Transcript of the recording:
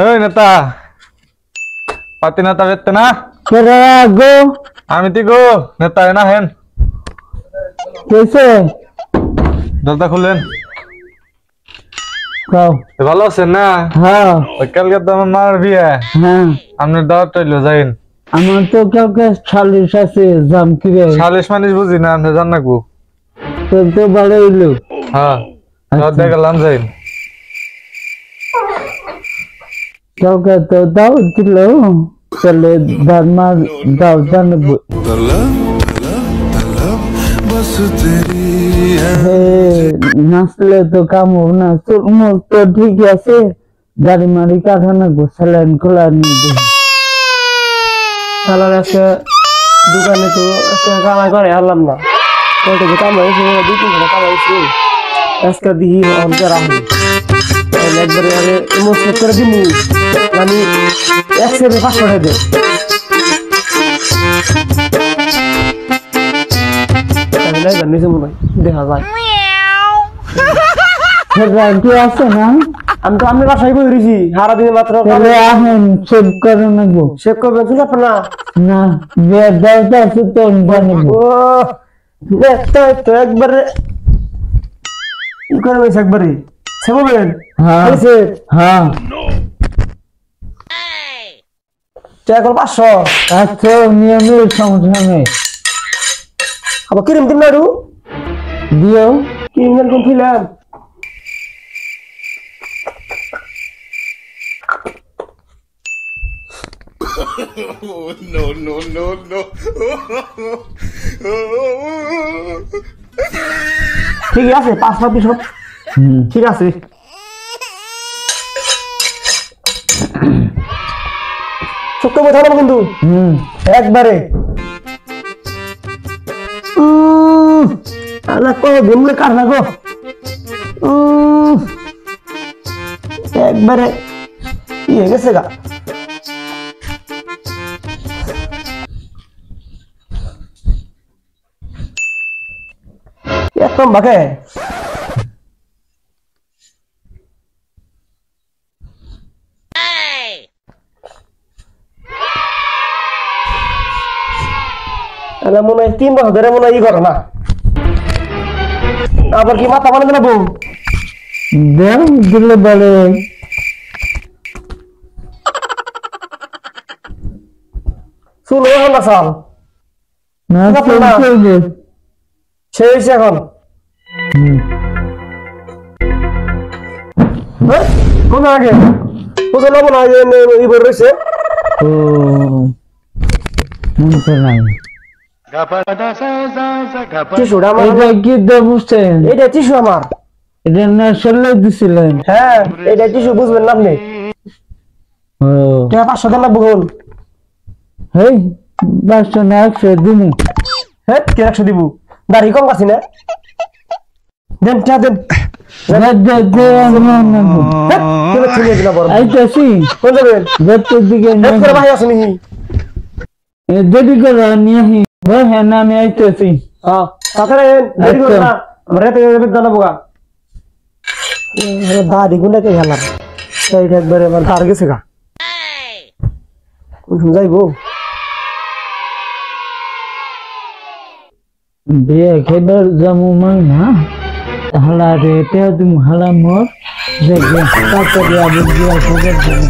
এই নেতা পাতি নেতা বেতে না কেরা গো আমি তি গো নেতা না হেন কইছে দরজা খুলেন কও ভালো আছেন না হ্যাঁ ওই কালকে তো আমার মার বিয়ে হ্যাঁ আপনার দাওয়াত হইলো যাইন আমার তো কাউকে সালিশ আছে জাম কি রে সালিশ মালিশ বুঝি না আপনি জান না গো তোর তো ভালো হইলো হ্যাঁ দাওয়াত দিয়ে গেলাম যাইন কাউকে তো দাও দিল চলে ধর্মার দাও জানবো নাচলে তো কাম হবে না তোর মুখ তো ঠিক আছে গাড়ি মারি কারখানা গোসালেন খোলা নিয়ে দে শালার আজকে দোকানে তো আজকে কামাই করে হারলাম না কয়টা কামাইছি 2-3 ঘন্টা কামাইছি আজকে দিই অন্তর রাখি একবারে আরে মোট করে দিমু আমি 100-500 টাকা দে তাহলে জানিস মনে দেখা যায় রাজি আছে না আমি তো আমি বাসায় বই রইছি সারা দিনে মাত্র তাহলে আহেন সেভ করে নেবো শেভ করবে তুই যাবে না না বিয়ে দাও তো আছে তো জানবো ও তো একবারে ই করে বসে একবারে সেববেন হ্যাঁ হয়েছে হ্যাঁ টাকা করে 500 আচ্ছা নিয়মের সমস্যা নেই আবার কিরম দিন না দিও কিরম দিন কোন ফিলাম ঠিক আছে 500 পিস ঠিক আছে ছোট্ট কথা বলবো কিন্তু একবারে আল্লাহ কো ঘুমলে কার না গো একবারে ইয়ে গেছে গা একদম বাকে মনে হয় 3 বছর ধরে মনে হয় ই করো না আবার কি মাথা বানাবে না বউ দেও দিলে বলে শুনো এখন না সাল না আপনার না। চলবে সেই হয়েছে এখন কোন আগে বুঝো না মনে হয় ই বের রয়েছে ও মনে তো নাই টিস্যুটা আমার এটা কি দেবছেন এটা টিস্যু আমার এটা না সরলে দিছিলেন হ্যাঁ এটা টিস্যু বুঝবেন না আপনি ও টাকা 500 দেন না বহুল হেই বাসটা না একশো দিনে হ্যাঁ কে 100 দিব দাড়ি কম কাছি না দেন চা দেন কেন ছিনিয়ে দিলা বড় আইতাছি কোন যাবেন গেটের দিকে হেড করে ভাই আসেনি দেরি করে নিয়ে হ্যাঁ না আমি আইতাছি হ্যাঁ তাড়াতাড়ি দেরি করো না আমরা তো যাবে জানাবো গা দাড়ি গুলো কে গেলাম সেইটা একবারে আমার ধার গেছে গা কোন যাইবো বিয়ে খেবার যাবো মানে না হালা রেটে তুমি হালা মোর দেখবে তাড়াতাড়ি আবার বিয়ে খেবার যাবো